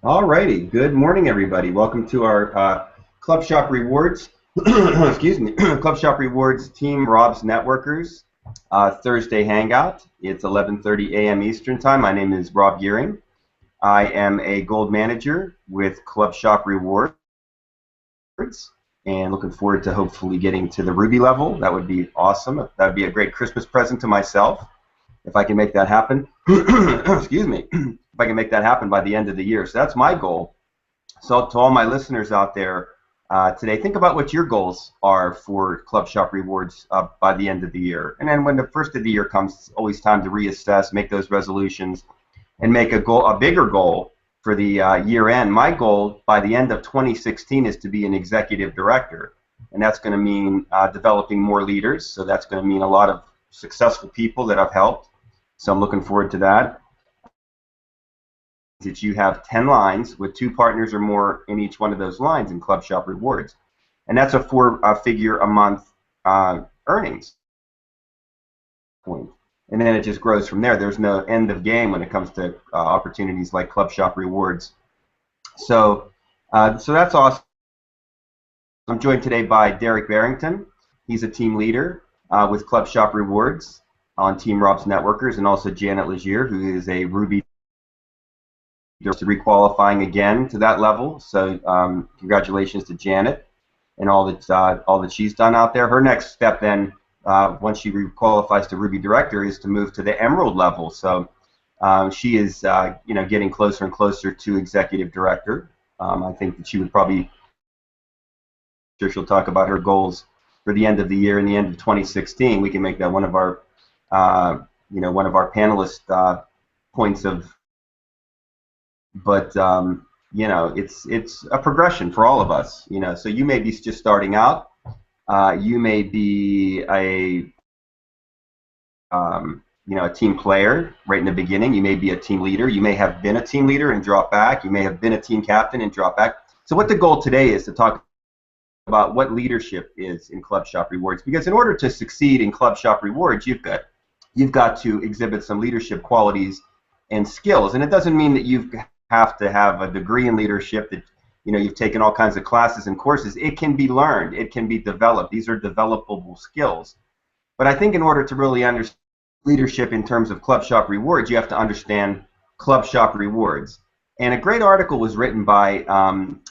Alrighty, good morning everybody. Welcome to our ClubShop Rewards, excuse me, ClubShop Rewards Team RobsNetworkers Thursday Hangout. It's 11:30 a.m. Eastern Time. My name is Rob Gearing. I am a Gold Manager with ClubShop Rewards and looking forward to hopefully getting to the Ruby level. That would be awesome. That would be a great Christmas present to myself if I can make that happen. Excuse me. If I can make that happen by the end of the year. So that's my goal. So to all my listeners out there today, think about what your goals are for ClubShop Rewards by the end of the year. And then when the first of the year comes, it's always time to reassess, make those resolutions, and make a bigger goal for the year end. My goal by the end of 2016 is to be an executive director. And that's going to mean developing more leaders. So that's going to mean a lot of successful people that I've helped. So I'm looking forward to that. That you have 10 lines with 2 partners or more in each one of those lines in ClubShop Rewards. And that's a 4-figure a month earnings point. And then it just grows from there. There's no end of game when it comes to opportunities like ClubShop Rewards. So that's awesome. I'm joined today by Derek Barrington. He's a team leader with ClubShop Rewards on Team RobsNetworkers, and also Janet Legier, who is a Ruby requalifying again to that level. So congratulations to Janet and all that she's done out there. Her next step then, once she requalifies to Ruby Director, is to move to the Emerald level. So she is getting closer and closer to Executive Director. I think that she would probably, she'll talk about her goals for the end of the year and the end of 2016. We can make that one of our panelist points of. But it's a progression for all of us. So you may be just starting out. You may be a team player right in the beginning. You may be a team leader. You may have been a team leader and drop back. You may have been a team captain and drop back. So what the goal today is to talk about what leadership is in ClubShop Rewards. Because in order to succeed in ClubShop Rewards, you've got to exhibit some leadership qualities and skills. And it doesn't mean that you have to have a degree in leadership, that you've taken all kinds of classes and courses. It can be learned. It can be developed. These are developable skills. But I think in order to really understand leadership in terms of ClubShop Rewards, you have to understand ClubShop Rewards. And a great article was written by,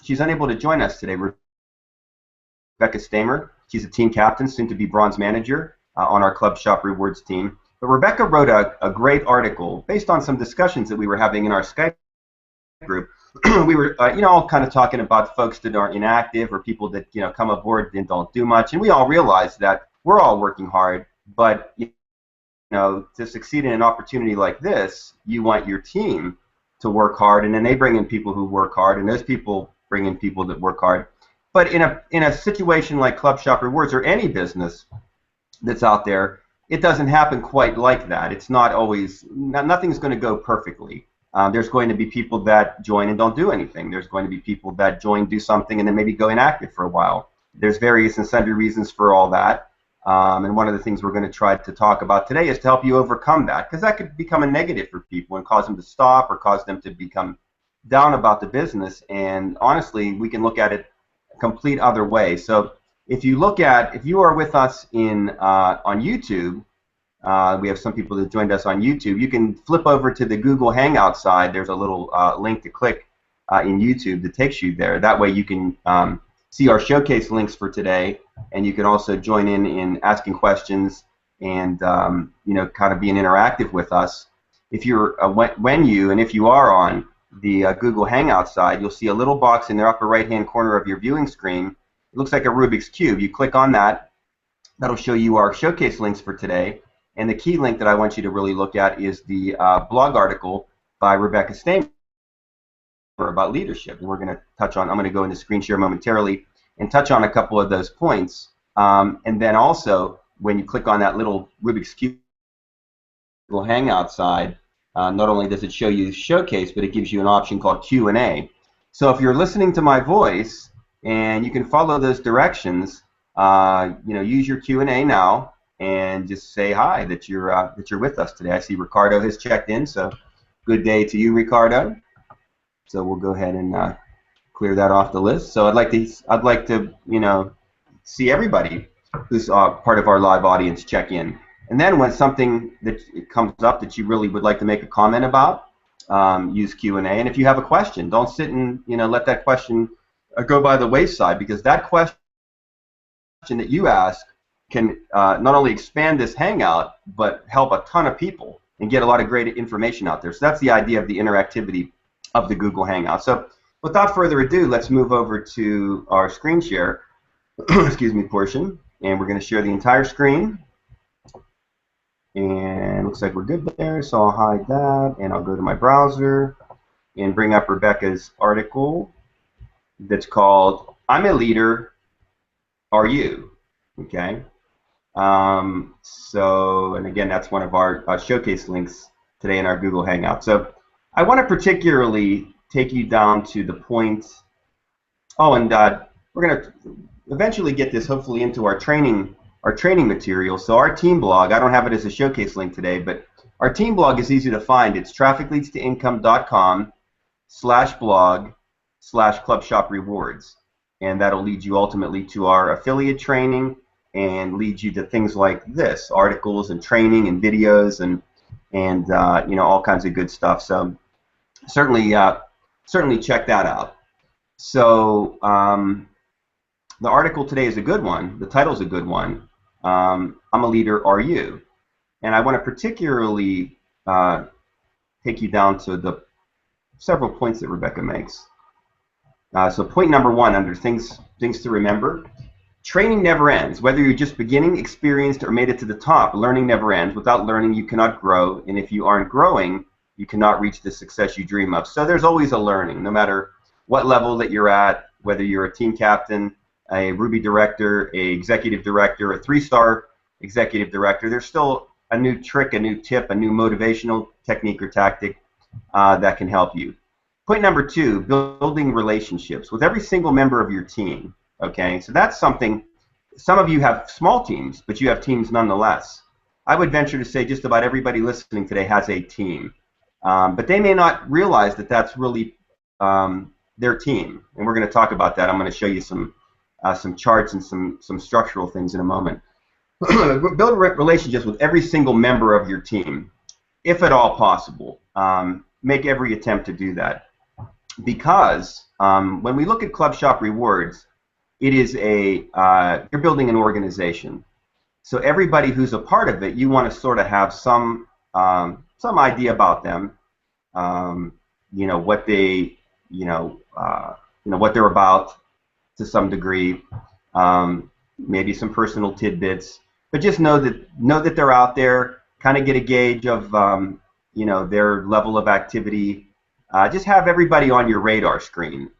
she's unable to join us today, Rebecca Stamer. She's a team captain, soon to be bronze manager on our ClubShop Rewards team. But Rebecca wrote a great article based on some discussions that we were having in our Skype group. We were, all kind of talking about folks that are inactive or people that, come aboard and don't do much. And we all realize that we're all working hard, but, to succeed in an opportunity like this, you want your team to work hard, and then they bring in people who work hard, and those people bring in people that work hard. But in a situation like ClubShop Rewards or any business that's out there, it doesn't happen quite like that. It's not always, nothing's going to go perfectly. There's going to be people that join and don't do anything. There's going to be people that join, do something, and then maybe go inactive for a while. There's various and sundry reasons for all that. And one of the things we're going to try to talk about today is to help you overcome that, because that could become a negative for people and cause them to stop or cause them to become down about the business. And honestly, we can look at it a complete other way. So if you are with us on YouTube, we have some people that joined us on YouTube. You can flip over to the Google Hangout side. There's a little link to click in YouTube that takes you there. That way you can see our showcase links for today, and you can also join in asking questions and kind of being interactive with us. If you're if you are on the Google Hangout side, you'll see a little box in the upper right-hand corner of your viewing screen. It looks like a Rubik's Cube. You click on that. That'll show you our showcase links for today. And the key link that I want you to really look at is the blog article by Rebecca Stamer about leadership. And we're going to touch on, I'm going to go into screen share momentarily and touch on a couple of those points. And then also, when you click on that little Rubik's Cube Hangout side, not only does it show you the showcase, but it gives you an option called Q&A. So if you're listening to my voice and you can follow those directions, use your Q&A now and just say hi that you're with us today. I see Ricardo has checked in, so good day to you, Ricardo. So we'll go ahead and clear that off the list. So I'd like to see everybody who's part of our live audience check in. And then when something that comes up that you really would like to make a comment about, use Q&A. And if you have a question, don't sit and let that question go by the wayside, because that question that you ask can not only expand this hangout, but help a ton of people and get a lot of great information out there. So that's the idea of the interactivity of the Google Hangout. So without further ado, let's move over to our screen share excuse me, portion, and we're going to share the entire screen. And it looks like we're good there, so I'll hide that, and I'll go to my browser and bring up Rebecca's article that's called "I'm a Leader, Are You?" Okay. And again, that's one of our showcase links today in our Google Hangout. So I want to particularly take you down to the point. Oh, and we're going to eventually get this hopefully into our training material. So our team blog, I don't have it as a showcase link today, but our team blog is easy to find. It's trafficleadstocincome.com/blog/ClubShop rewards, and that'll lead you ultimately to our affiliate training and lead you to things like this, articles and training and videos and all kinds of good stuff. So certainly check that out. So the article today is a good one. The title's a good one. I'm a Leader, Are You? And I want to particularly take you down to the several points that Rebecca makes. So point number one under things to remember: training never ends. Whether you're just beginning, experienced, or made it to the top, learning never ends. Without learning, you cannot grow, and if you aren't growing, you cannot reach the success you dream of. So there's always a learning, no matter what level that you're at, whether you're a team captain, a Ruby director, a executive director, a 3-star executive director. There's still a new trick, a new tip, a new motivational technique or tactic that can help you. Point number two, building relationships with every single member of your team. Okay, so that's something. Some of you have small teams, but you have teams nonetheless. I would venture to say just about everybody listening today has a team, but they may not realize that that's really their team. And we're going to talk about that. I'm going to show you some charts and some structural things in a moment. Build relationships with every single member of your team, if at all possible. Make every attempt to do that, because when we look at ClubShop rewards, it is you're building an organization. So everybody who's a part of it, you want to sort of have some idea about them. What they what they're about to some degree. Maybe some personal tidbits, but just know that they're out there. Kind of get a gauge of their level of activity. Just have everybody on your radar screen.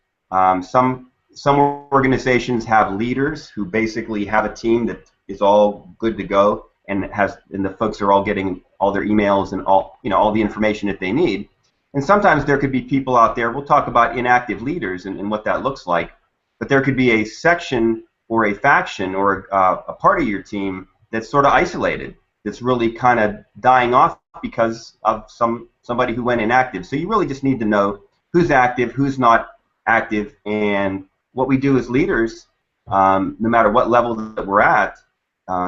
Some organizations have leaders who basically have a team that is all good to go and the folks are all getting all their emails and all the information that they need. And sometimes there could be people out there. We'll talk about inactive leaders and what that looks like. But there could be a section or a faction or a part of your team that's sort of isolated, that's really kind of dying off because of somebody who went inactive. So you really just need to know who's active, who's not active, and what we do as leaders, no matter what level that we're at,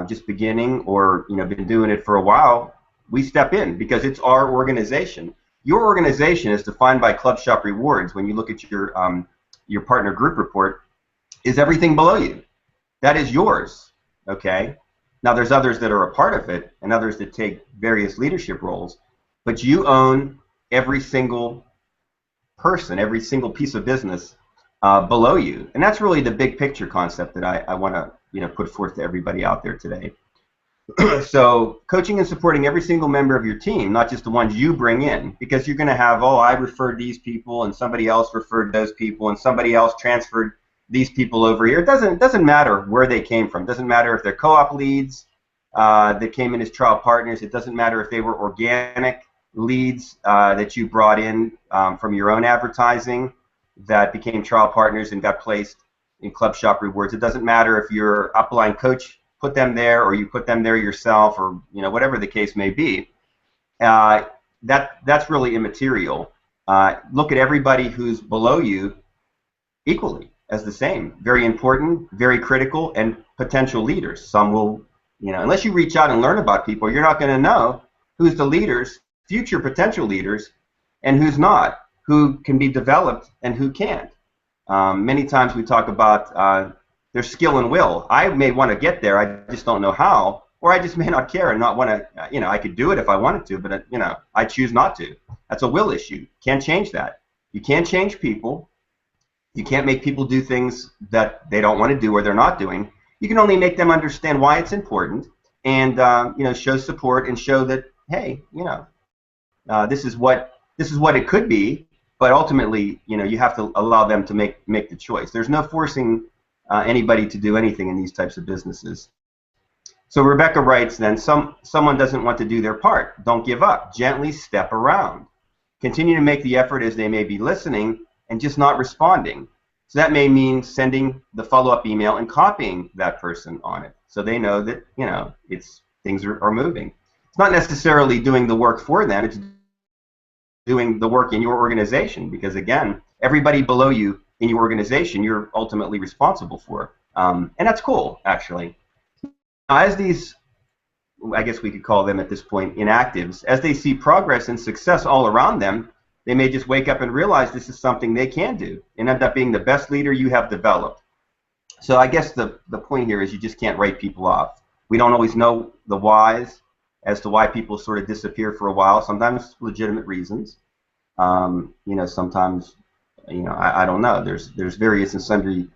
just beginning or been doing it for a while, we step in because it's our organization. Your organization is defined by ClubShop rewards. When you look at your partner group report, is everything below you. That is yours, okay? Now there's others that are a part of it and others that take various leadership roles, but you own every single person, every single piece of business below you. And that's really the big picture concept that I want to put forth to everybody out there today. So coaching and supporting every single member of your team, not just the ones you bring in, because you're going to have, oh, I referred these people and somebody else referred those people and somebody else transferred these people over here. It doesn't matter where they came from. It doesn't matter if they're co-op leads that came in as trial partners. It doesn't matter if they were organic leads that you brought in from your own advertising that became trial partners and got placed in ClubShop rewards. It doesn't matter if your upline coach put them there or you put them there yourself, or whatever the case may be. That's really immaterial. look at everybody who's below you equally as the same. Very important, very critical, and potential leaders. Some will, unless you reach out and learn about people, you're not going to know who's the leaders, future potential leaders, and who's not, who can be developed and who can't. Many times we talk about their skill and will. I may want to get there, I just don't know how, or I just may not care and not want to, I could do it if I wanted to, but, I choose not to. That's a will issue. Can't change that. You can't change people. You can't make people do things that they don't want to do or they're not doing. You can only make them understand why it's important and, show support and show that, hey, this is what it could be, but ultimately, you have to allow them to make the choice. There's no forcing anybody to do anything in these types of businesses. So Rebecca writes then, someone doesn't want to do their part. Don't give up. Gently step around. Continue to make the effort as they may be listening and just not responding. So that may mean sending the follow-up email and copying that person on it so they know that, things are moving. It's not necessarily doing the work for them. It's doing the work in your organization because, again, everybody below you in your organization you're ultimately responsible for. And that's cool, actually. As these, I guess we could call them at this point inactives, as they see progress and success all around them, they may just wake up and realize this is something they can do and end up being the best leader you have developed. So I guess the point here is you just can't write people off. We don't always know the whys as to why people sort of disappear for a while, sometimes legitimate reasons. Sometimes, I don't know. There's various and sundry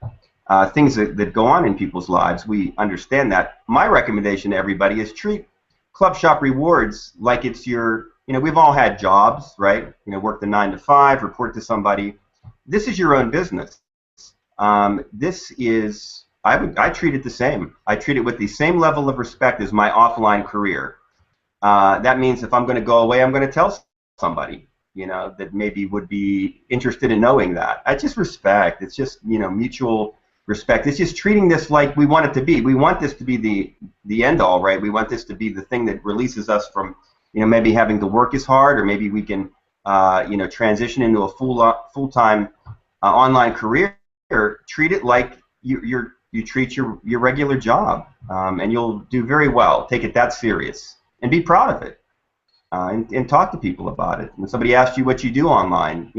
things that go on in people's lives. We understand that. My recommendation to everybody is treat ClubShop rewards like it's your, we've all had jobs, right? Work the 9 to 5, report to somebody. This is your own business. This is, I treat it the same. I treat it with the same level of respect as my offline career. That means if I'm going to go away, I'm going to tell somebody, that maybe would be interested in knowing that. I just respect. It's just, mutual respect. It's just treating this like we want it to be. We want this to be the end all, right? We want this to be the thing that releases us from, maybe having to work as hard, or maybe we can, transition into a full-time online career. Treat it like you treat your regular job, and you'll do very well. Take it that serious and be proud of it, and talk to people about it. When somebody asks you what you do online,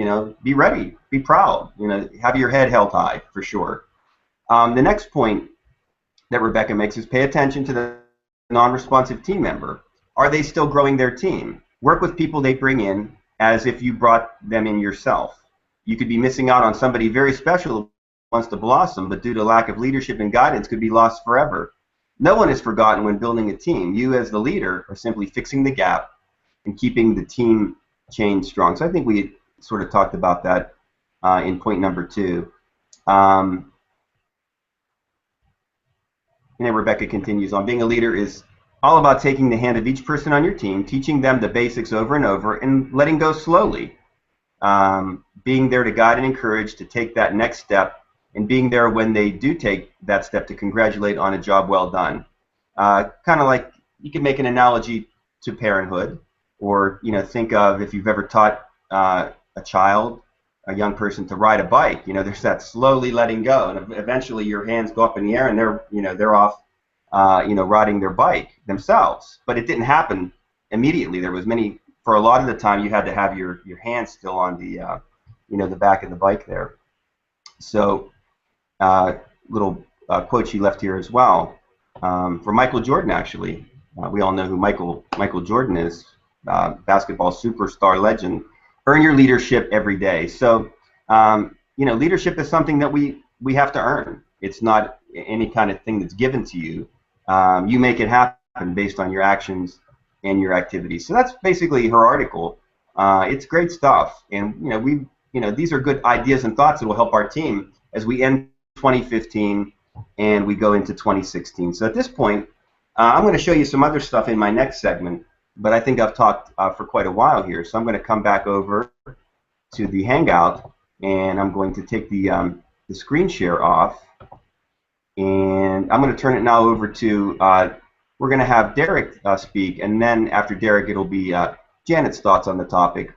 be ready, be proud, have your head held high for sure. The next point that Rebecca makes is pay attention to the non-responsive team member. Are they still growing their team? Work with people they bring in as if you brought them in yourself. You could be missing out on somebody very special who wants to blossom, but due to lack of leadership and guidance could be lost forever. No one is forgotten when building a team. You as the leader are simply fixing the gap and keeping the team chain strong. So I think we sort of talked about that in point number 2. Rebecca continues on. Being a leader is all about taking the hand of each person on your team, teaching them the basics over and over, and letting go slowly. Being there to guide and encourage to take that next step, and being there when they do take that step to congratulate on a job well done. Kind of like you can make an analogy to parenthood, or think of if you've ever taught a child, a young person, to ride a bike. There's that slowly letting go, and eventually your hands go up in the air, and they're off, riding their bike themselves. But it didn't happen immediately. There was for a lot of the time, you had to have your hands still on the the back of the bike there. So little quote she left here as well for Michael Jordan. Actually, we all know who Michael Jordan is, basketball superstar legend. Earn your leadership every day. So leadership is something that we have to earn. It's not any kind of thing that's given to you. You make it happen based on your actions and your activities. So that's basically her article. It's great stuff, and these are good ideas and thoughts that will help our team as we end 2015 and we go into 2016. So at this point, I'm going to show you some other stuff in my next segment, but I think I've talked for quite a while here, so I'm going to come back over to the Hangout, and I'm going to take the screen share off, and I'm going to turn it now over to, we're going to have Derek speak, and then after Derek it'll be Janet's thoughts on the topic,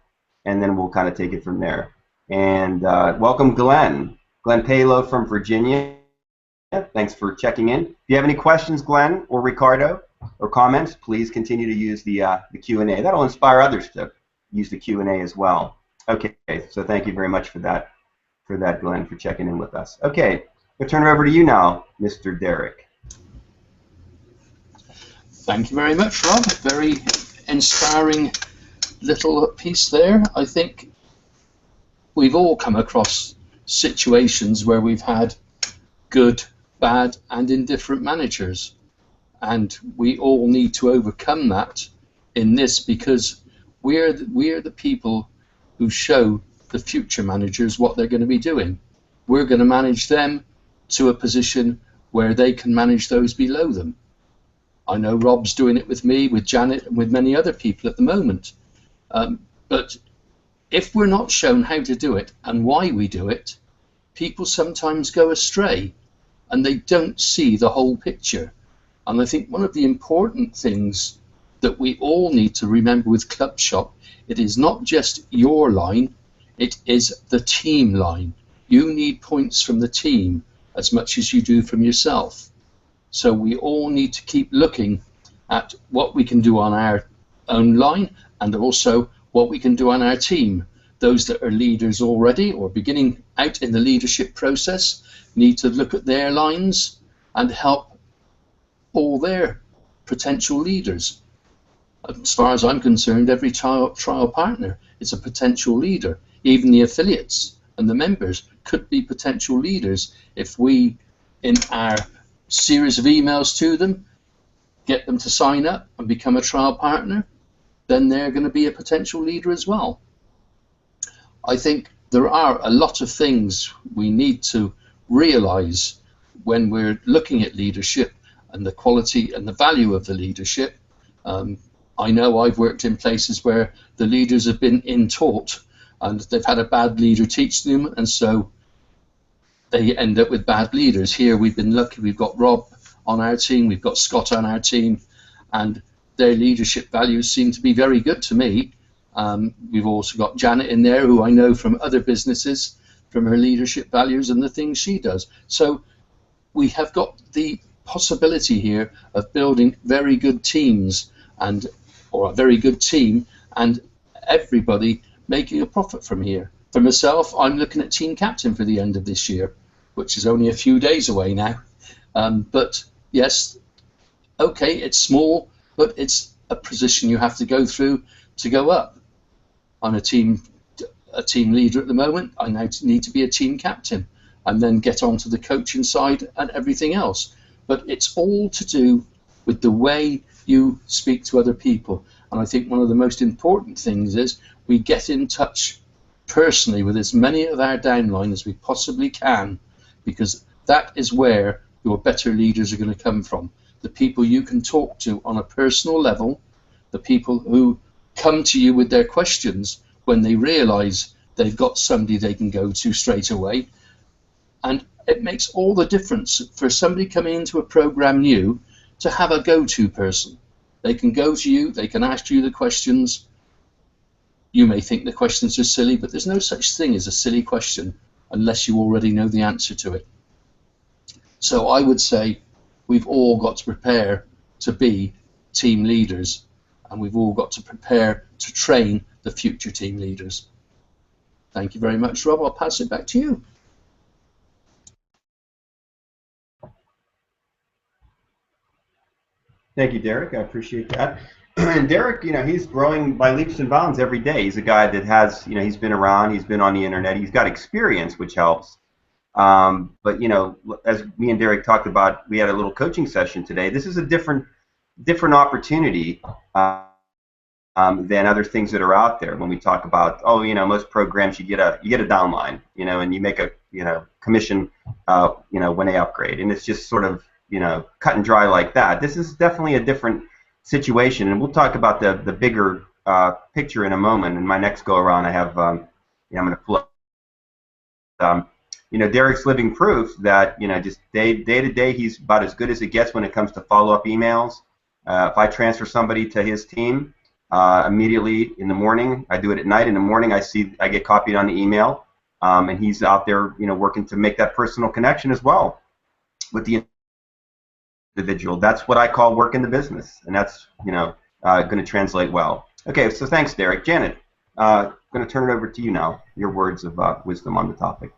and then we'll kind of take it from there. And welcome, Glenn Palo from Virginia. Thanks for checking in. If you have any questions, Glenn or Ricardo, or comments, please continue to use the Q&A. That'll inspire others to use the Q&A as well. Okay, so thank you very much for that, Glenn, for checking in with us. Okay, I'll turn it over to you now, Mr. Derek. Thank you very much, Rob. Very inspiring little piece there. I think we've all come across situations where we've had good, bad, and indifferent managers, and we all need to overcome that in this, because we're the people who show the future managers what they're going to be doing. We're going to manage them to a position where they can manage those below them. I know Rob's doing it with me, with Janet, and with many other people at the moment. But if we're not shown how to do it and why we do it, people sometimes go astray and they don't see the whole picture. And I think one of the important things that we all need to remember with ClubShop, it is not just your line, it is the team line. You need points from the team as much as you do from yourself. So we all need to keep looking at what we can do on our own line and also what we can do on our team. Those that are leaders already or beginning out in the leadership process need to look at their lines and help all their potential leaders. As far as I'm concerned, every trial partner is a potential leader. Even the affiliates and the members could be potential leaders if we, in our series of emails to them, get them to sign up and become a trial partner, then they're going to be a potential leader as well. I think there are a lot of things we need to realize when we're looking at leadership and the quality and the value of the leadership. I know I've worked in places where the leaders have been in-taught and they've had a bad leader teach them, and so they end up with bad leaders. Here we've been lucky, we've got Rob on our team, we've got Scott on our team, and their leadership values seem to be very good to me. We've also got Janet in there, who I know from other businesses, from her leadership values and the things she does. So we have got the possibility here of building very good teams, or a very good team, and everybody making a profit from here. For myself, I'm looking at team captain for the end of this year, which is only a few days away now. But yes, okay, it's small, but it's a position you have to go through to go up. I'm a team leader at the moment. I now need to be a team captain and then get onto the coaching side and everything else. But it's all to do with the way you speak to other people. And I think one of the most important things is we get in touch personally with as many of our downline as we possibly can, because that is where your better leaders are going to come from. The people you can talk to on a personal level, the people who come to you with their questions when they realize they've got somebody they can go to straight away. And it makes all the difference for somebody coming into a program new to have a go-to person. They can go to you, they can ask you the questions. You may think the questions are silly, but there's no such thing as a silly question unless you already know the answer to it. So I would say we've all got to prepare to be team leaders, and we've all got to prepare to train the future team leaders. Thank you very much, Rob. I'll pass it back to you. Thank you, Derek. I appreciate that. And Derek, he's growing by leaps and bounds every day. He's a guy that has, he's been around, he's been on the internet, he's got experience, which helps. But as me and Derek talked about, we had a little coaching session today. This is a different opportunity than other things that are out there. When we talk about, most programs you get a downline, and you make a commission, when they upgrade, and it's just sort of cut and dry like that. This is definitely a different situation, and we'll talk about the bigger picture in a moment. In my next go around, I have I'm going to pull up. Derek's living proof that just day to day, he's about as good as it gets when it comes to follow up emails. If I transfer somebody to his team, immediately in the morning. I do it at night. In the morning, I get copied on the email, and he's out there, working to make that personal connection as well with the individual. That's what I call work in the business, and that's going to translate well. Okay, so thanks, Derek. Janet, I'm going to turn it over to you now. Your words of wisdom on the topic.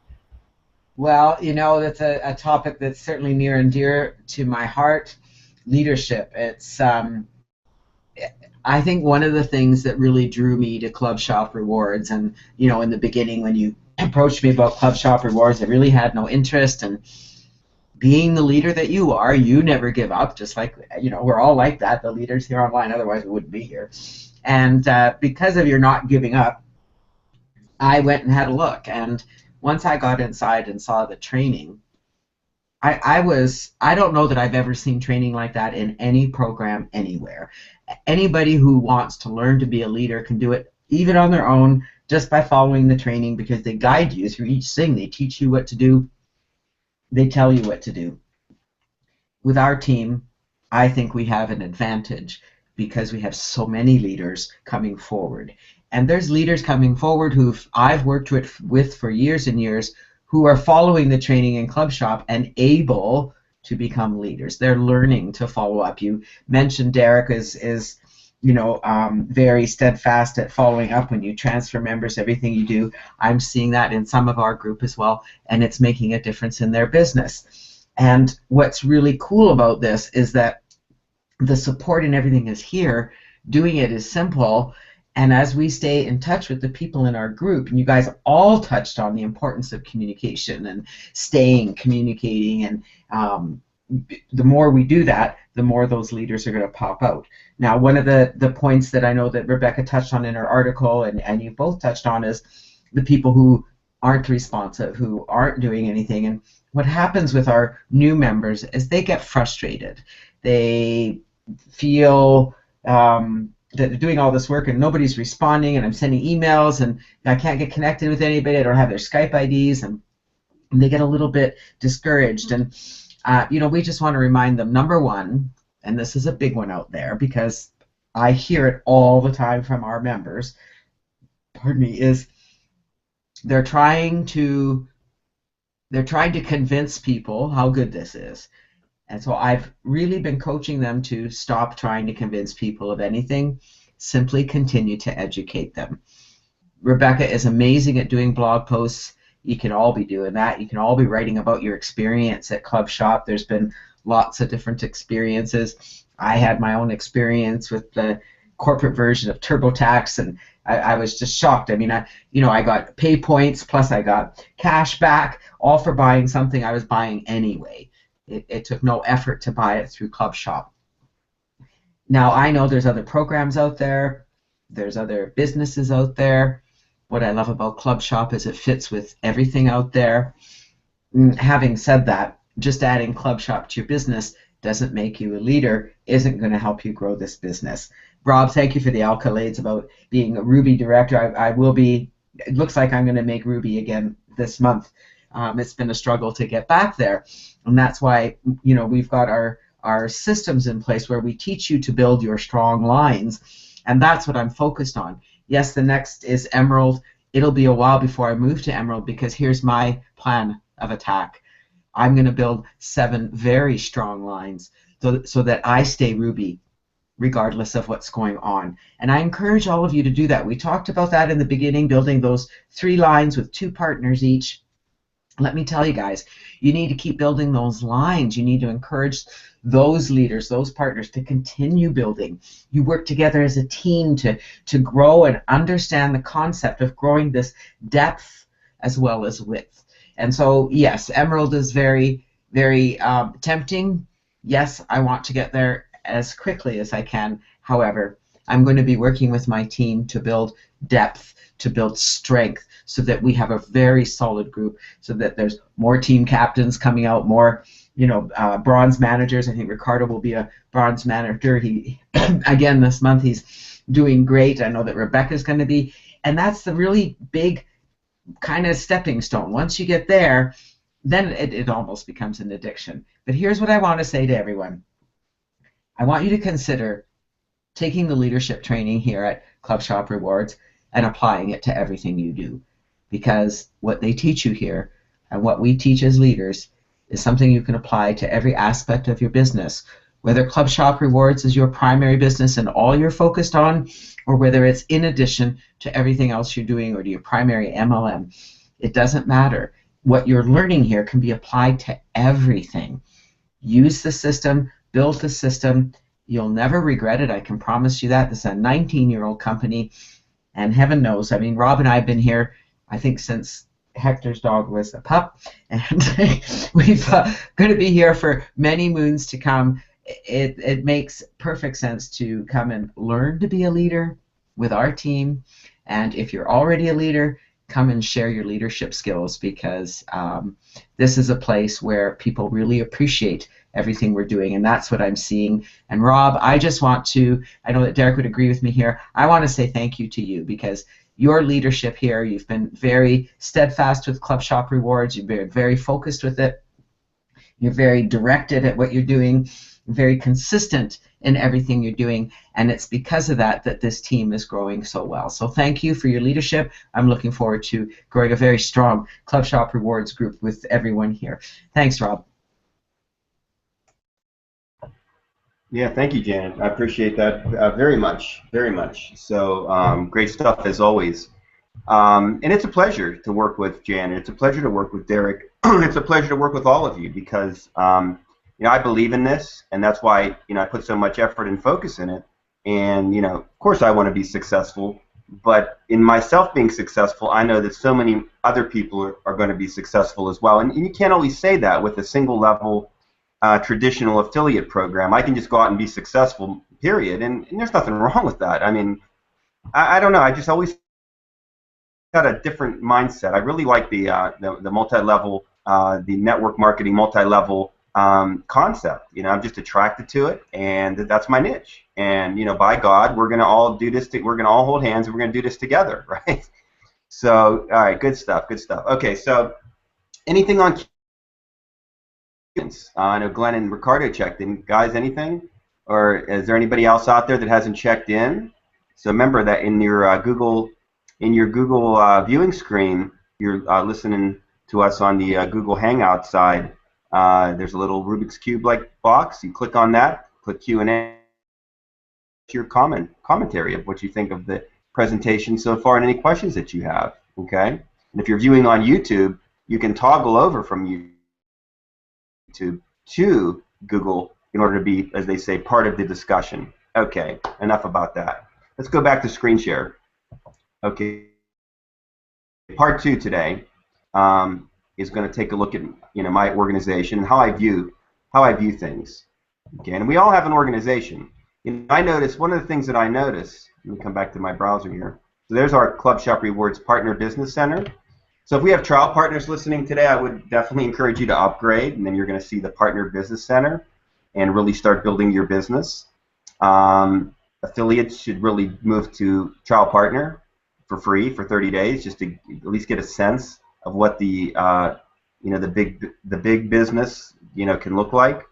Well, that's a topic that's certainly near and dear to my heart. Leadership. It's I think one of the things that really drew me to ClubShop Rewards, and in the beginning when you approached me about ClubShop Rewards, I really had no interest. And being the leader that you are, you never give up. Just like we're all like that, the leaders here online. Otherwise, we wouldn't be here. And because of your not giving up, I went and had a look. And once I got inside and saw the training, I don't know that I've ever seen training like that in any program anywhere. Anybody who wants to learn to be a leader can do it even on their own just by following the training, because they guide you through each thing. They teach you what to do. They tell you what to do. With our team, I think we have an advantage because we have so many leaders coming forward. And there's leaders coming forward who I've worked with for years and years who are following the training in ClubShop and able to become leaders. They're learning to follow up. You mentioned Derek is very steadfast at following up when you transfer members, everything you do. I'm seeing that in some of our group as well, and it's making a difference in their business. And what's really cool about this is that the support and everything is here. Doing it is simple. And as we stay in touch with the people in our group, and you guys all touched on the importance of communication and communicating, and the more we do that, the more those leaders are going to pop out. Now, one of the points that I know that Rebecca touched on in her article, and you both touched on, is the people who aren't responsive, who aren't doing anything. And what happens with our new members is they get frustrated. They feel that they're doing all this work and nobody's responding, and I'm sending emails and I can't get connected with anybody. I don't have their Skype IDs, and they get a little bit discouraged. And we just want to remind them, number one, and this is a big one out there because I hear it all the time from our members, is they're trying to convince people how good this is. And so I've really been coaching them to stop trying to convince people of anything. Simply continue to educate them. Rebecca is amazing at doing blog posts. You can all be doing that. You can all be writing about your experience at ClubShop. There's been lots of different experiences. I had my own experience with the corporate version of TurboTax, and I was just shocked. I mean, I got pay points, plus I got cash back, all for buying something I was buying anyway. It took no effort to buy it through ClubShop. Now, I know there's other programs out there. There's other businesses out there. What I love about ClubShop is it fits with everything out there. Having said that, just adding ClubShop to your business doesn't make you a leader, isn't going to help you grow this business. Rob, thank you for the accolades about being a Ruby director. I will be, it looks like I'm going to make Ruby again this month. It's been a struggle to get back there, and that's why we've got our systems in place where we teach you to build your strong lines, and that's what I'm focused on. Yes, the next is Emerald. It'll be a while before I move to Emerald, because here's my plan of attack. I'm going to build 7 very strong lines so that I stay Ruby regardless of what's going on. And I encourage all of you to do that. We talked about that in the beginning, building those 3 lines with 2 partners each. Let me tell you guys, you need to keep building those lines. You need to encourage those leaders, those partners, to continue building. You work together as a team to grow and understand the concept of growing this depth as well as width. And so, yes, Emerald is very, very tempting. Yes, I want to get there as quickly as I can. However, I'm going to be working with my team to build depth, to build strength, so that we have a very solid group, so that there's more team captains coming out, more bronze managers. I think Ricardo will be a bronze manager. He again this month, he's doing great. I know that Rebecca's going to be, and that's the really big kind of stepping stone. Once you get there, then it almost becomes an addiction. But here's what I want to say to everyone. I want you to consider taking the leadership training here at ClubShop Rewards and applying it to everything you do. Because what they teach you here and what we teach as leaders is something you can apply to every aspect of your business. Whether ClubShop Rewards is your primary business and all you're focused on, or whether it's in addition to everything else you're doing or to your primary MLM, it doesn't matter. What you're learning here can be applied to everything. Use the system, build the system. You'll never regret it, I can promise you that. This is a 19-year-old company, and heaven knows, I mean, Rob and I have been here, I think, since Hector's dog was a pup, and we've going to be here for many moons to come. It makes perfect sense to come and learn to be a leader with our team, and if you're already a leader, come and share your leadership skills, because this is a place where people really appreciate everything we're doing, and that's what I'm seeing. And Rob, I just want to, I know that Derek would agree with me here, I want to say thank you to you, because your leadership here, you've been very steadfast with ClubShop Rewards, you've been very focused with it, you're very directed at what you're doing, very consistent in everything you're doing, and it's because of that that this team is growing so well. So thank you for your leadership. I'm looking forward to growing a very strong ClubShop Rewards group with everyone here. Thanks, Rob. Yeah, thank you, Janet. I appreciate that very much, very much. So great stuff as always. And it's a pleasure to work with Janet. It's a pleasure to work with Derek. It's a pleasure to work with all of you, because you know, I believe in this, and that's why, you know, I put so much effort and focus in it. And, you know, of course I want to be successful, but in myself being successful, I know that so many other people are going to be successful as well. And you can't always say that with a single level traditional affiliate program. I can just go out and be successful, period. And there's nothing wrong with that. I mean, I don't know. I just always got a different mindset. I really like the multi-level, the network marketing multi-level concept. You know, I'm just attracted to it, and that's my niche. And, you know, by God, we're going to all do this. We're going to all hold hands, and we're going to do this together, right? So, all right, good stuff, good stuff. Okay, so anything on students? I know Glenn and Ricardo checked in. Guys, anything? Or is there anybody else out there that hasn't checked in? So remember that in your Google viewing screen, you're listening to us on the Google Hangout side. There's a little Rubik's Cube-like box. You click on that, click Q&A, your commentary of what you think of the presentation so far and any questions that you have. Okay? And if you're viewing on YouTube, you can toggle over from YouTube to Google in order to be, as they say, part of the discussion. Okay, enough about that. Let's go back to screen share. Okay, part 2 today is going to take a look at, you know, my organization and how I view things. Okay, and we all have an organization. You know, I notice one of the things that I notice. Let me come back to my browser here. So there's our ClubShop Rewards Partner Business Center. So if we have trial partners listening today, I would definitely encourage you to upgrade, and then you're going to see the Partner Business Center and really start building your business. Affiliates should really move to trial partner for free for 30 days, just to at least get a sense of what the you know, the big business, you know, can look like.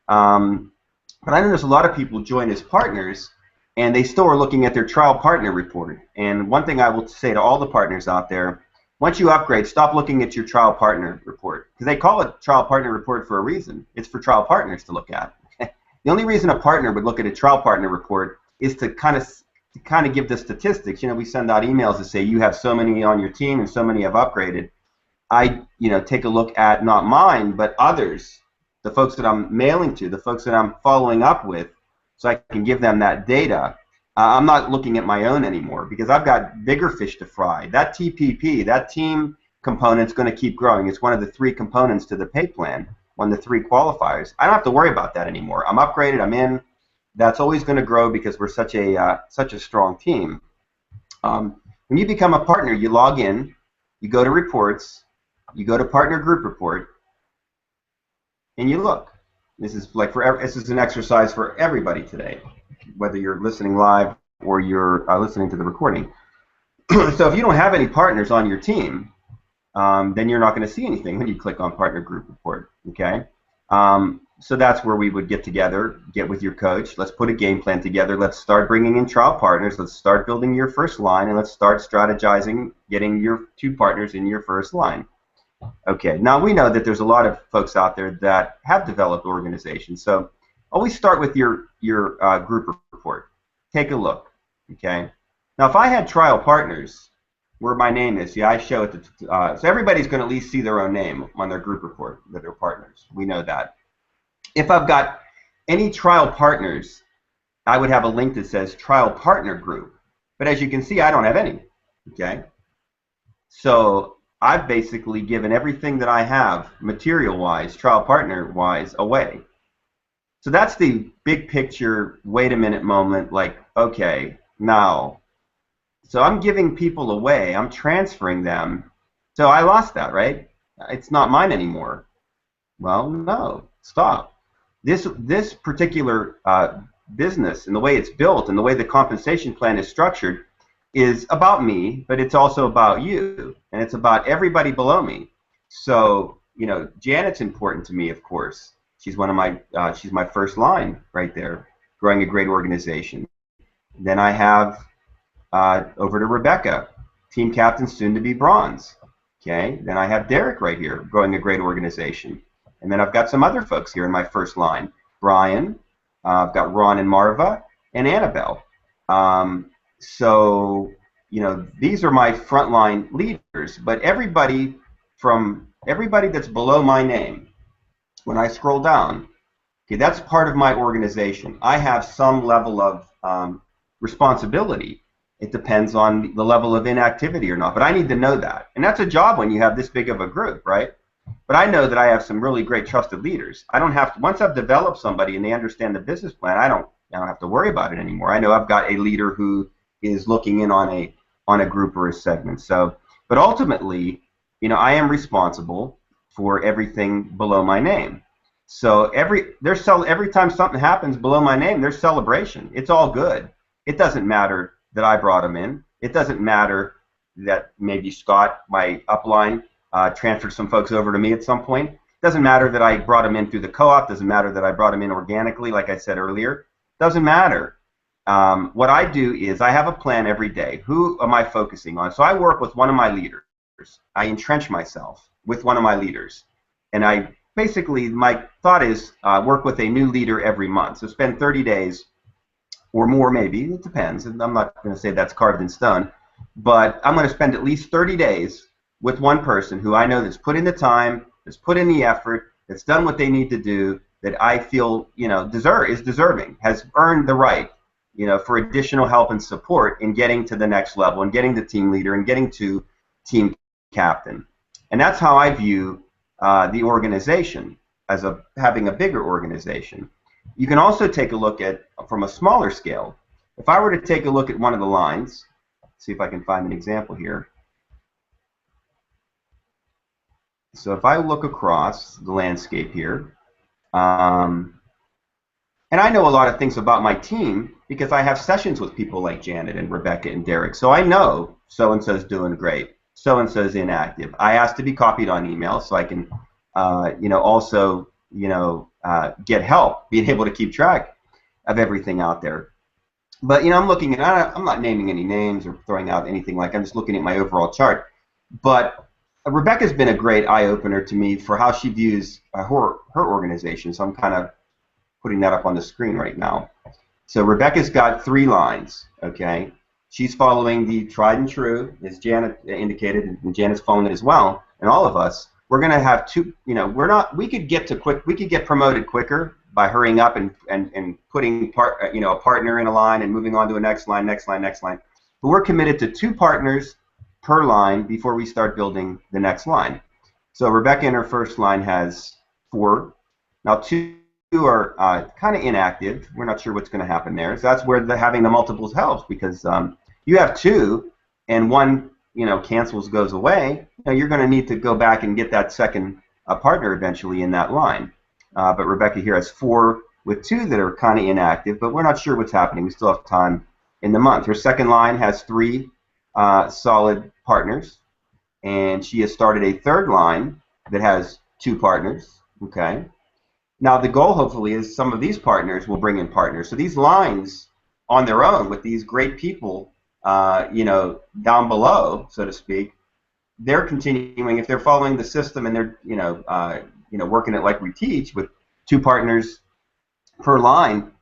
But I know there's a lot of people join as partners, and they still are looking at their trial partner report. And one thing I will say to all the partners out there: once you upgrade, stop looking at your trial partner report, because they call it trial partner report for a reason. It's for trial partners to look at. The only reason a partner would look at a trial partner report is to kind of give the statistics. You know, we send out emails that say you have so many on your team and so many have upgraded. I, you know, take a look at not mine, but others, the folks that I'm mailing to, the folks that I'm following up with, so I can give them that data. I'm not looking at my own anymore, because I've got bigger fish to fry. That TPP, that team component, is going to keep growing. It's one of the 3 components to the pay plan, one of the 3 qualifiers. I don't have to worry about that anymore. I'm upgraded. I'm in. That's always going to grow because we're such a strong team. When you become a partner, you log in, you go to reports, you go to partner group report, and you look. This is like this is an exercise for everybody today, whether you're listening live or you're listening to the recording. So if you don't have any partners on your team, then you're not going to see anything when you click on partner group report. Okay. So that's where we would get together, get with your coach. Let's put a game plan together. Let's start bringing in trial partners. Let's start building your first line, and let's start strategizing getting your 2 partners in your first line. Okay, now we know that there's a lot of folks out there that have developed organizations. So always start with your group report. Take a look. Okay. Now, if I had trial partners, where my name is, I show it. So everybody's going to at least see their own name on their group report that they're partners. We know that. If I've got any trial partners, I would have a link that says trial partner group. But as you can see, I don't have any. Okay. So I've basically given everything that I have, material-wise, trial partner-wise, away. So that's the big picture, wait a minute moment, like, okay, now. So I'm giving people away, I'm transferring them. So I lost that, right? It's not mine anymore. Well, no, stop. This particular business and the way it's built and the way the compensation plan is structured is about me, but it's also about you, and it's about everybody below me. So, Janet's important to me, of course. She's one of my, she's my first line right there, growing a great organization. Then I have over to Rebecca, team captain, soon to be bronze. Okay. Then I have Derek right here, growing a great organization. And then I've got some other folks here in my first line. Brian, I've got Ron and Marva, and Annabelle. So, these are my frontline leaders, but everybody that's below my name, when I scroll down, okay, that's part of my organization. I have some level of responsibility. It depends on the level of inactivity or not, but I need to know that. And that's a job when you have this big of a group, right? But I know that I have some really great trusted leaders. I don't have to, once I've developed somebody and they understand the business plan, I don't have to worry about it anymore. I know I've got a leader who is looking in on a group or a segment. So, but ultimately, I am responsible for everything below my name. So every time something happens below my name, there's celebration. It's all good. It doesn't matter that I brought them in. It doesn't matter that maybe Scott, my upline, transferred some folks over to me at some point. It doesn't matter that I brought them in through the co-op. Doesn't matter that I brought them in organically, like I said earlier. Doesn't matter. What I do is I have a plan every day. Who am I focusing on? So I work with one of my leaders. I entrench myself with one of my leaders. And I basically, my thought is work with a new leader every month. So spend 30 days or more maybe. It depends. And I'm not going to say that's carved in stone. But I'm going to spend at least 30 days with one person who I know that's put in the time, that's put in the effort, that's done what they need to do, that I feel is deserving, has earned the right for additional help and support in getting to the next level and getting the team leader and getting to team captain. And that's how I view the organization as having a bigger organization. You can also take a look at from a smaller scale. If I were to take a look at one of the lines, see if I can find an example here. So if I look across the landscape here, and I know a lot of things about my team because I have sessions with people like Janet and Rebecca and Derek. So I know so-and-so is doing great, so-and-so is inactive. I ask to be copied on email so I can, also, get help, being able to keep track of everything out there. But, I'm looking at, I'm not naming any names or throwing out anything I'm just looking at my overall chart. But Rebecca's been a great eye-opener to me for how she views her organization. So I'm kind of putting that up on the screen right now. So Rebecca's got 3 lines, okay? She's following the tried and true, as Janet indicated, and Janet's following it as well, and all of us. We're going to have 2, we could get promoted quicker by hurrying up and putting a partner in a line and moving on to a next line. But we're committed to 2 partners per line before we start building the next line. So Rebecca in her first line has 4. Now 2 are kind of inactive. We're not sure what's going to happen there. So that's where having the multiples helps, because you have 2 and 1 cancels, goes away. You're going to need to go back and get that second partner eventually in that line. But Rebecca here has 4 with 2 that are kind of inactive, but we're not sure what's happening. We still have time in the month. Her second line has 3 solid partners, and she has started a third line that has 2 partners. Okay. Now the goal hopefully is some of these partners will bring in partners. So these lines on their own with these great people, down below, so to speak, they're continuing, if they're following the system and they're working it like we teach with 2 partners per line.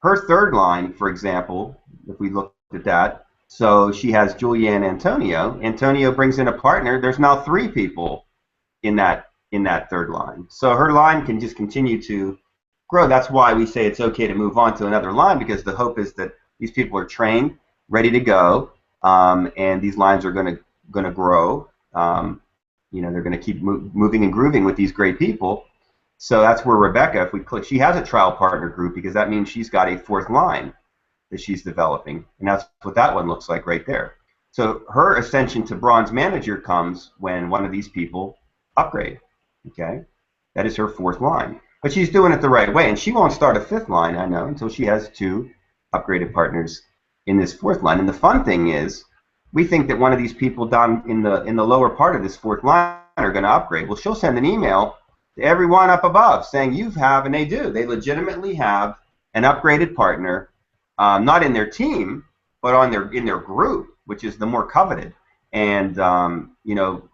Her third line, for example, if we look at that, so she has Julia and Antonio. Antonio brings in a partner. There's now 3 people in that third line. So her line can just continue to grow. That's why we say it's okay to move on to another line, because the hope is that these people are trained, ready to go, and these lines are going to grow. They're going to keep moving and grooving with these great people. So that's where Rebecca, if we click, she has a trial partner group, because that means she's got a 4th line that she's developing, and that's what that one looks like right there. So her ascension to bronze manager comes when one of these people upgrade. Okay, that is her 4th line, but she's doing it the right way, and she won't start a 5th line, I know, until she has 2 upgraded partners in this 4th line. And the fun thing is, we think that one of these people down in the lower part of this 4th line are going to upgrade. Well, she'll send an email to everyone up above saying you have, and they do. They legitimately have an upgraded partner, not in their team, but in their group, which is the more coveted. And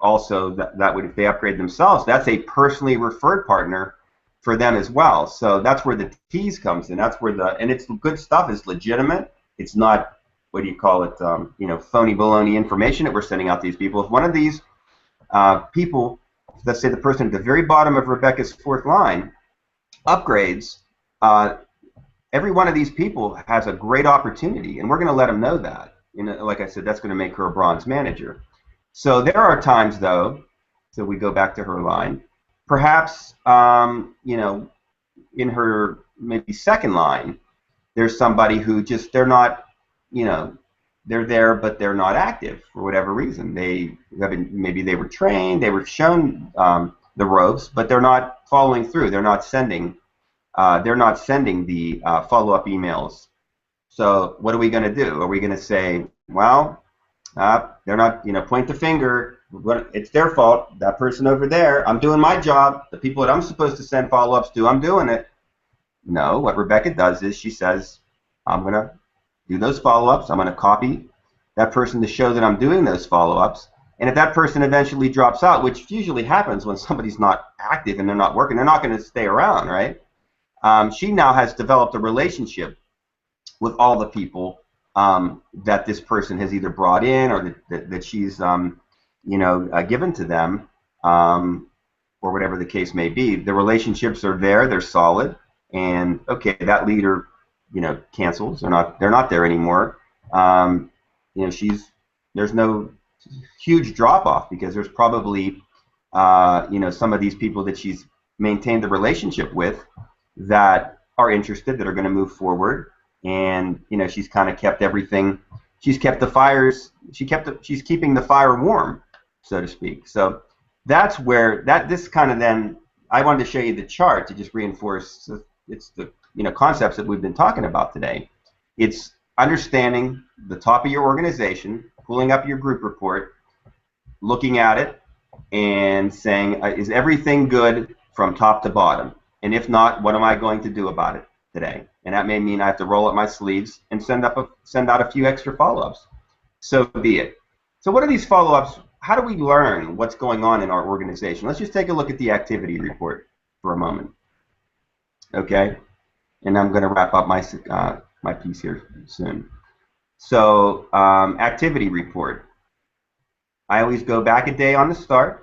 also that would, if they upgrade themselves, that's a personally referred partner for them as well. So that's where the tease comes in. That's where and it's good stuff. Is legitimate. It's not, what do you call it? Phony baloney information that we're sending out to these people. If one of these people, let's say the person at the very bottom of Rebecca's 4th line, upgrades, every one of these people has a great opportunity, and we're going to let them know that. Like I said, that's going to make her a bronze manager. So there are times, though, so we go back to her line, perhaps, in her maybe 2nd line, there's somebody who just, they're not, they're there, but they're not active for whatever reason. Maybe they were trained, they were shown the ropes, but they're not following through. They're not sending the follow-up emails. So what are we going to do? Are we going to say, well, they're not, point the finger, it's their fault, that person over there, I'm doing my job, the people that I'm supposed to send follow-ups to, I'm doing it. No, what Rebecca does is she says, I'm going to do those follow-ups, I'm going to copy that person to show that I'm doing those follow-ups, and if that person eventually drops out, which usually happens when somebody's not active and they're not working, they're not going to stay around, right? She now has developed a relationship with all the people that this person has either brought in or that she's given to them, or whatever the case may be. The relationships are there, they're solid, and okay, that leader cancels, they're not there anymore. There's no huge drop off, because there's probably some of these people that she's maintained the relationship with that are interested, that are going to move forward. And she's kind of kept everything. She's kept the fires. She's keeping the fire warm, so to speak. So that's where this kind of then. I wanted to show you the chart to just reinforce. It's the concepts that we've been talking about today. It's understanding the top of your organization, pulling up your group report, looking at it, and saying, is everything good from top to bottom? And if not, what am I going to do about it today? And that may mean I have to roll up my sleeves and send out a few extra follow-ups. So be it. So what are these follow-ups? How do we learn what's going on in our organization? Let's just take a look at the activity report for a moment. Okay, and I'm going to wrap up my piece here soon. So activity report. I always go back a day on the start.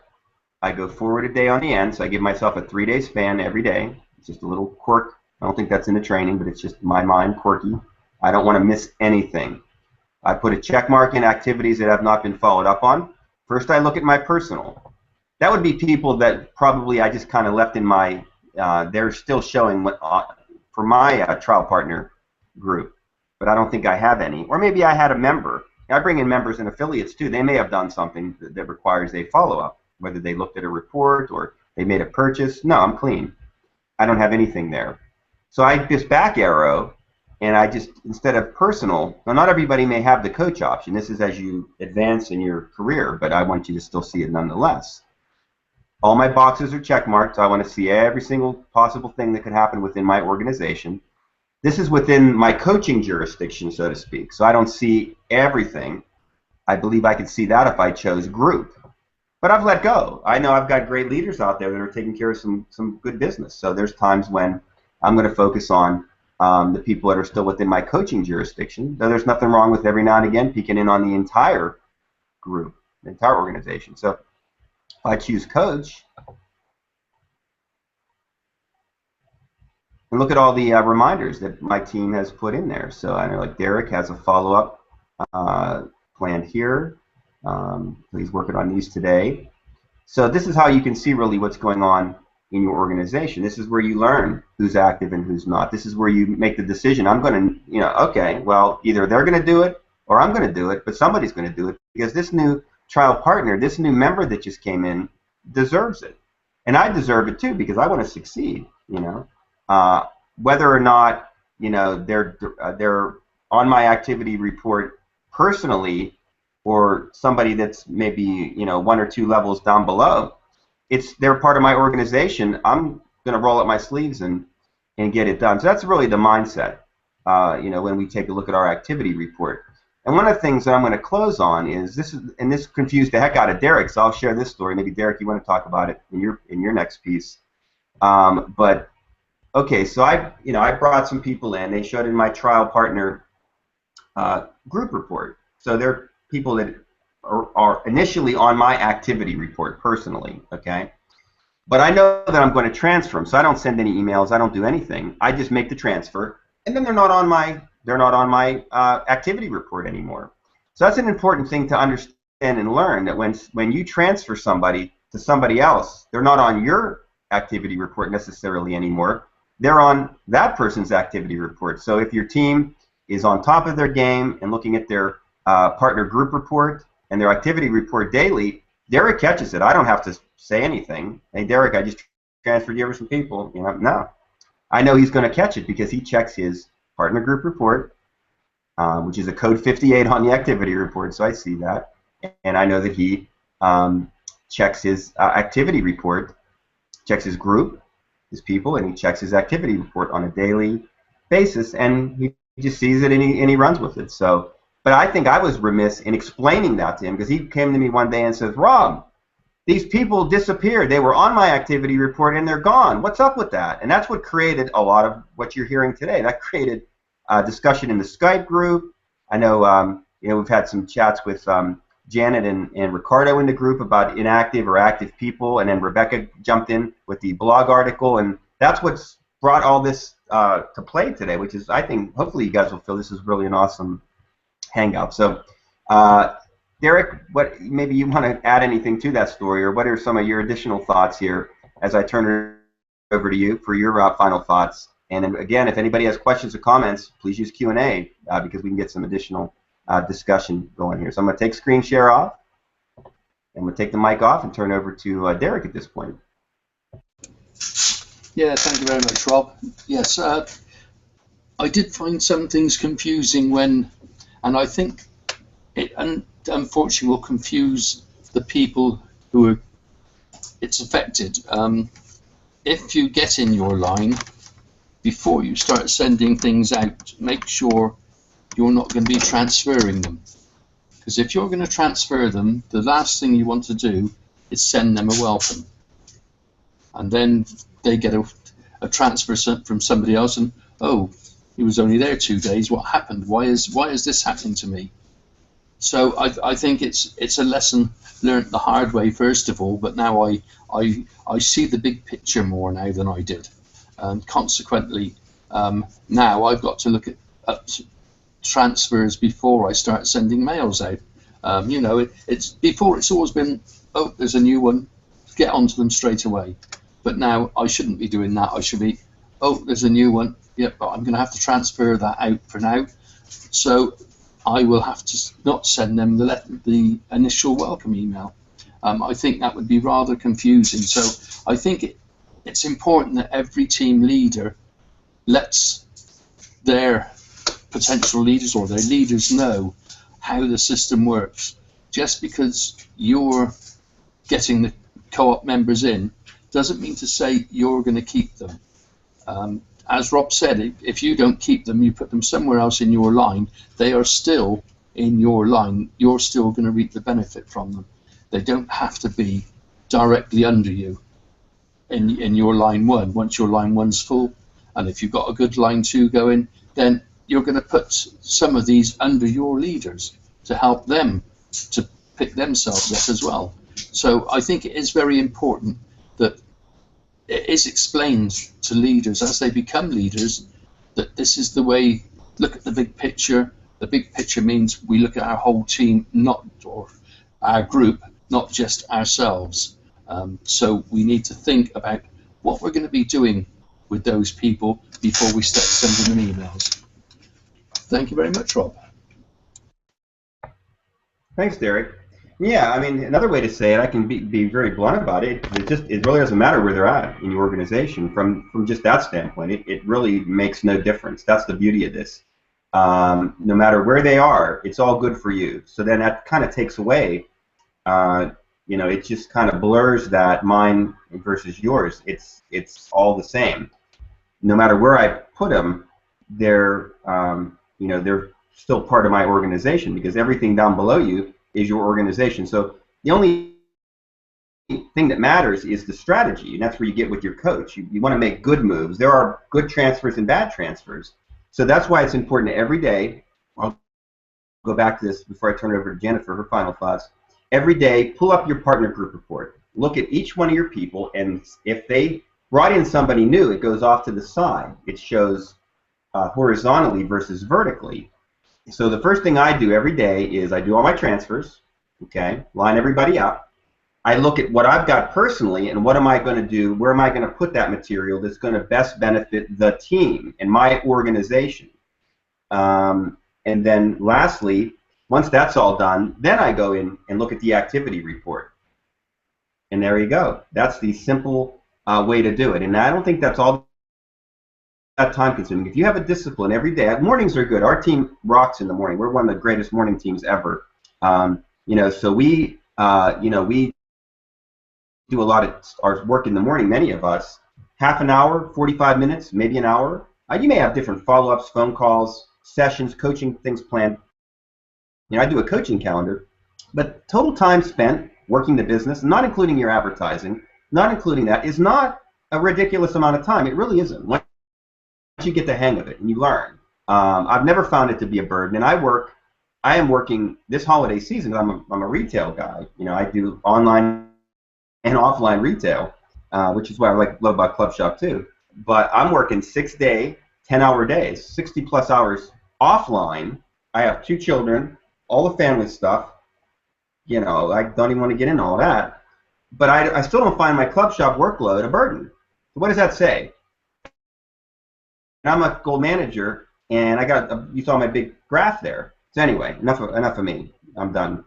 I go forward a day on the end. So I give myself a 3-day span every day. It's just a little quirk. I don't think that's in the training, but it's just my mind, quirky. I don't want to miss anything. I put a check mark in activities that have not been followed up on. First, I look at my personal. That would be people that probably I just kind of left in my, they're still showing what for my trial partner group, but I don't think I have any. Or maybe I had a member. I bring in members and affiliates too. They may have done something that requires a follow-up, whether they looked at a report or they made a purchase. No, I'm clean. I don't have anything there. So I just back arrow, and I just, instead of personal, now not everybody may have the coach option. This is as you advance in your career, but I want you to still see it nonetheless. All my boxes are check marked. I want to see every single possible thing that could happen within my organization. This is within my coaching jurisdiction, so to speak. So I don't see everything. I believe I could see that if I chose group. But I've let go. I know I've got great leaders out there that are taking care of some good business. So there's times when I'm going to focus on the people that are still within my coaching jurisdiction. Though there's nothing wrong with every now and again peeking in on the entire group, the entire organization. So if I choose coach, and look at all the reminders that my team has put in there. So I know like Derek has a follow-up planned here. He's working on these today. So this is how you can see really what's going on in your organization. This is where you learn who's active and who's not. This is where you make the decision. I'm going to, okay, well, either they're going to do it or I'm going to do it, but somebody's going to do it because this new trial partner, this new member that just came in deserves it. And I deserve it too because I want to succeed, whether or not, they're on my activity report personally or somebody that's maybe, one or two levels down below. They're part of my organization. I'm going to roll up my sleeves and get it done. So that's really the mindset, when we take a look at our activity report. And one of the things that I'm going to close on is this confused the heck out of Derek. So I'll share this story. Maybe Derek, you want to talk about it in your next piece. But okay, so I brought some people in. They showed in my trial partner group report. So they're people that are initially on my activity report personally, okay? But I know that I'm going to transfer them, so I don't send any emails, I don't do anything. I just make the transfer, and then they're not on my activity report anymore. So that's an important thing to understand and learn, that when you transfer somebody to somebody else, they're not on your activity report necessarily anymore. They're on that person's activity report. So if your team is on top of their game and looking at their partner group report and their activity report daily, Derek catches it. I don't have to say anything. Hey, Derek, I just transferred you over some people. No. I know he's going to catch it because he checks his partner group report, which is a code 58 on the activity report, so I see that. And I know that he checks his activity report, checks his group, his people, and he checks his activity report on a daily basis, and he just sees it and he runs with it. So. But I think I was remiss in explaining that to him because he came to me one day and says, Rob, these people disappeared. They were on my activity report and they're gone. What's up with that? And that's what created a lot of what you're hearing today. That created discussion in the Skype group. I know we've had some chats with Janet and Ricardo in the group about inactive or active people, and then Rebecca jumped in with the blog article, and that's what's brought all this to play today, which is, I think, hopefully you guys will feel this is really an awesome hangout. So, Derek, maybe you want to add anything to that story, or what are some of your additional thoughts here as I turn it over to you for your final thoughts? And then, again, if anybody has questions or comments, please use Q&A because we can get some additional discussion going here. So I'm going to take screen share off, and we'll take the mic off and turn over to Derek at this point. Yeah, thank you very much, Rob. Yes, I did find some things confusing and I think it unfortunately will confuse the people who it's affected. If you get in your line, before you start sending things out, make sure you're not going to be transferring them. Because if you're going to transfer them, the last thing you want to do is send them a welcome. And then they get a transfer from somebody else and, oh, he was only there 2 days. What happened? Why is this happening to me? So I think it's a lesson learnt the hard way first of all. But now I see the big picture more now than I did, and consequently now I've got to look at transfers before I start sending mails out. It's always been, oh, there's a new one, get onto them straight away. But now I shouldn't be doing that. I should be, oh, there's a new one. Yep, but I'm going to have to transfer that out for now. So I will have to not send them the initial welcome email. I think that would be rather confusing. So I think it's important that every team leader lets their potential leaders or their leaders know how the system works. Just because you're getting co-op members in doesn't mean to say you're going to keep them. As Rob said, if you don't keep them, you put them somewhere else in your line, they are still in your line. You're still going to reap the benefit from them. They don't have to be directly under you in your line one. Once your line one's full, and if you've got a good line two going, then you're going to put some of these under your leaders to help them to pick themselves up as well. So I think it is very important that it is explained to leaders as they become leaders that this is the way. Look at the big picture. The big picture means we look at our whole team, or our group, not just ourselves. So we need to think about what we're going to be doing with those people before we start sending them emails. Thank you very much, Rob. Thanks, Derek. Yeah, I mean, another way to say it, I can be very blunt about it. It really doesn't matter where they're at in your organization from just that standpoint. It really makes no difference. That's the beauty of this. No matter where they are, it's all good for you. So then that kind of takes away, it just kind of blurs that mine versus yours. It's all the same. No matter where I put them, they're still part of my organization, because everything down below you is your organization. So the only thing that matters is the strategy, and that's where you get with your coach. You want to make good moves. There are good transfers and bad transfers. So that's why it's important every day. I'll go back to this before I turn it over to Janet for her final thoughts. Every day, pull up your partner group report. Look at each one of your people, and if they brought in somebody new, it goes off to the side. It shows horizontally versus vertically. So the first thing I do every day is I do all my transfers, okay, line everybody up. I look at what I've got personally and what am I going to do, where am I going to put that material that's going to best benefit the team and my organization. And then lastly, once that's all done, then I go in and look at the activity report. And there you go. That's the simple way to do it. And I don't think that's all that time consuming. If you have a discipline every day, mornings are good. Our team rocks in the morning. We're one of the greatest morning teams ever. So we do a lot of our work in the morning, many of us, half an hour, 45 minutes, maybe an hour. You may have different follow-ups, phone calls, sessions, coaching things planned. I do a coaching calendar, but total time spent working the business, not including your advertising, not including that, is not a ridiculous amount of time. It really isn't. Once you get the hang of it and you learn. I've never found it to be a burden, and I am working this holiday season. I'm a retail guy. I do online and offline retail, which is what I love about ClubShop too. But I'm working 6-day, 10-hour days, 60+ hours offline. I have 2 children, all the family stuff. I don't even want to get into all that. But I still don't find my ClubShop workload a burden. So what does that say? And I'm a gold manager, and I got you saw my big graph there. So anyway, enough of me. I'm done.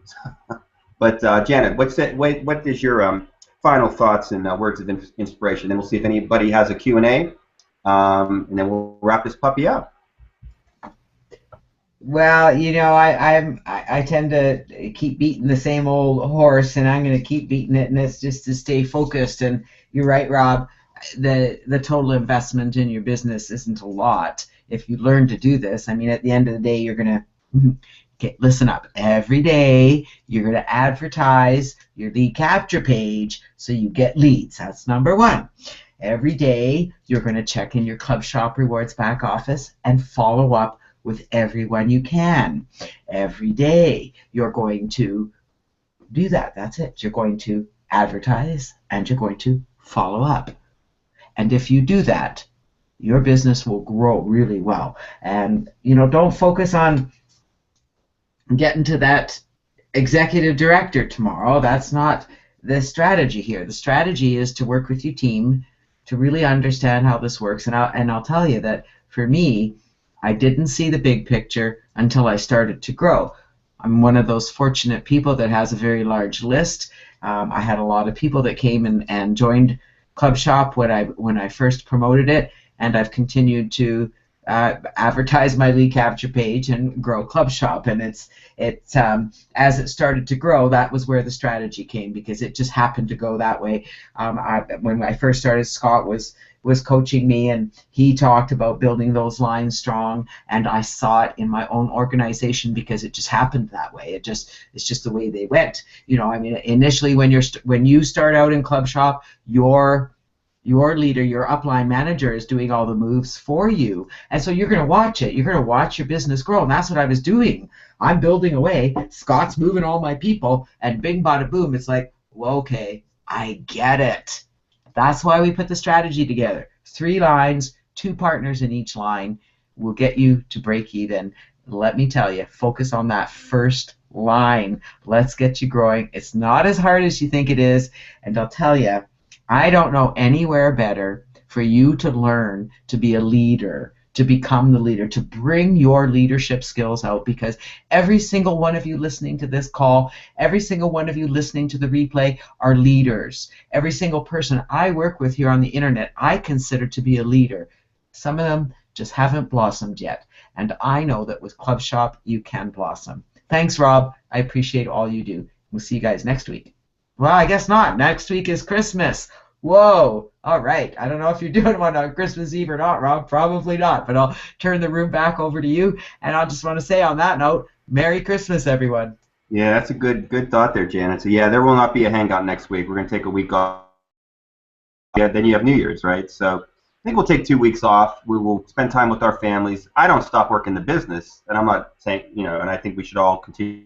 But Janet, what is your final thoughts and words of inspiration? Then we'll see if anybody has a Q&A, and then we'll wrap this puppy up. Well, I tend to keep beating the same old horse, and I'm going to keep beating it, and it's just to stay focused. And you're right, Rob. The total investment in your business isn't a lot if you learn to do this. I mean, at the end of the day, you're going to listen up. Every day, you're going to advertise your lead capture page so you get leads. That's number 1. Every day, you're going to check in your ClubShop Rewards back office and follow up with everyone you can. Every day, you're going to do that. That's it. You're going to advertise and you're going to follow up. And if you do that, your business will grow really well. And, don't focus on getting to that executive director tomorrow. That's not the strategy here. The strategy is to work with your team to really understand how this works. And I'll tell you that for me, I didn't see the big picture until I started to grow. I'm one of those fortunate people that has a very large list. I had a lot of people that came and joined ClubShop when I first promoted it, and I've continued to advertise my lead capture page and grow ClubShop. And as it started to grow, that was where the strategy came, because it just happened to go that way. When I first started, Scott was coaching me, and he talked about building those lines strong, and I saw it in my own organization because it just happened that way. It's just the way they went. I mean, initially when you start out in ClubShop, your leader, your upline manager, is doing all the moves for you. And so you're going to watch it. You're going to watch your business grow. And that's what I was doing. I'm building away. Scott's moving all my people. And bing, bada, boom. It's like, well, okay, I get it. That's why we put the strategy together. 3 lines, 2 partners in each line will get you to break even. Let me tell you, focus on that first line. Let's get you growing. It's not as hard as you think it is. And I'll tell you, I don't know anywhere better for you to learn to be a leader, to become the leader, to bring your leadership skills out, because every single one of you listening to this call, every single one of you listening to the replay are leaders. Every single person I work with here on the internet, I consider to be a leader. Some of them just haven't blossomed yet. And I know that with ClubShop, you can blossom. Thanks, Rob. I appreciate all you do. We'll see you guys next week. Well, I guess not. Next week is Christmas. Whoa. All right. I don't know if you're doing one on Christmas Eve or not, Rob. Probably not. But I'll turn the room back over to you. And I just want to say on that note, Merry Christmas, everyone. Yeah, that's a good thought there, Janet. So yeah, there will not be a hangout next week. We're going to take a week off. Yeah, then you have New Year's, right? So I think we'll take 2 weeks off. We will spend time with our families. I don't stop working the business, and I'm not saying, and I think we should all continue.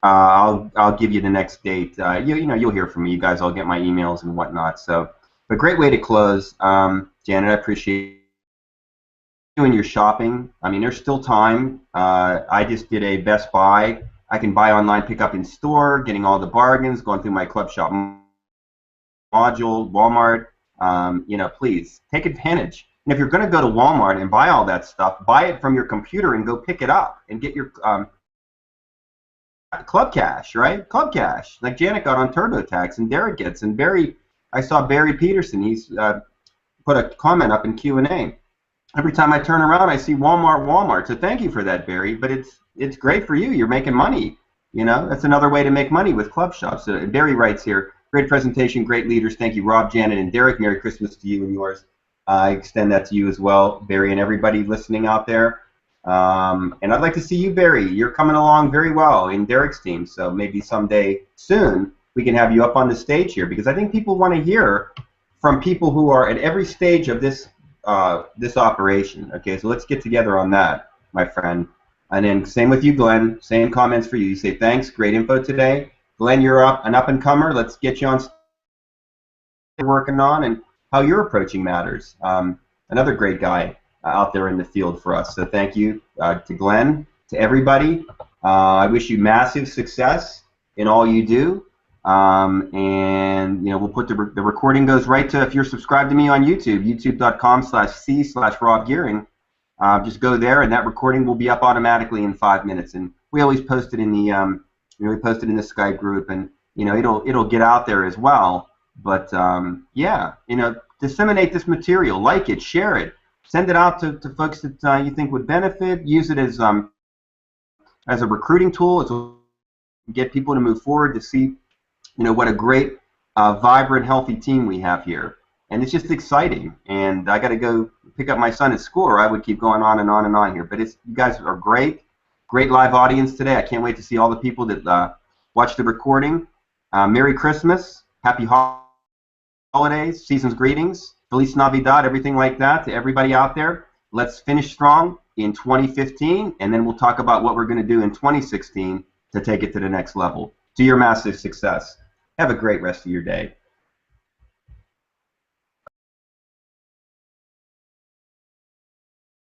I'll give you the next date. You'll hear from me. You guys all get my emails and whatnot. So, but great way to close, Janet. I appreciate you doing your shopping. I mean, there's still time. I just did a Best Buy. I can buy online, pick up in store, getting all the bargains, going through my ClubShop module, Walmart. Please take advantage. And if you're going to go to Walmart and buy all that stuff, buy it from your computer and go pick it up and get your Club Cash, right? Club Cash, like Janet got on TurboTax, and Derek gets, and Barry, I saw Barry Peterson. He's put a comment up in Q&A. Every time I turn around, I see Walmart. So thank you for that, Barry. But it's great for you. You're making money. That's another way to make money with ClubShop. So Barry writes here, great presentation, great leaders. Thank you, Rob, Janet, and Derek. Merry Christmas to you and yours. I extend that to you as well, Barry, and everybody listening out there. And I'd like to see you, Barry. You're coming along very well in Derek's team, so maybe someday soon we can have you up on the stage here, because I think people want to hear from people who are at every stage of this operation. Okay, so let's get together on that, my friend. And then same with you, Glenn. Same comments for you. You say thanks, great info today. Glenn, you're an up-and-comer. Let's get you on stage working on and how you're approaching matters. Another great guy out there in the field for us. So thank you to Glenn, to everybody. I wish you massive success in all you do. And we'll put the recording goes right to, if you're subscribed to me on YouTube, youtube.com/c/Rob Gearing. Just go there, and that recording will be up automatically in 5 minutes. And we always post it in the we post it in the Skype group, and it'll get out there as well. But disseminate this material, like it, share it. Send it out to folks that you think would benefit. Use it as a recruiting tool to get people to move forward, to see what a great, vibrant, healthy team we have here. And it's just exciting. And I got to go pick up my son at school, or I would keep going on and on and on here. But you guys are great live audience today. I can't wait to see all the people that watch the recording. Merry Christmas, Happy Holidays, Season's greetings. Feliz Navidad, everything like that to everybody out there. Let's finish strong in 2015, and then we'll talk about what we're going to do in 2016 to take it to the next level. To your massive success. Have a great rest of your day.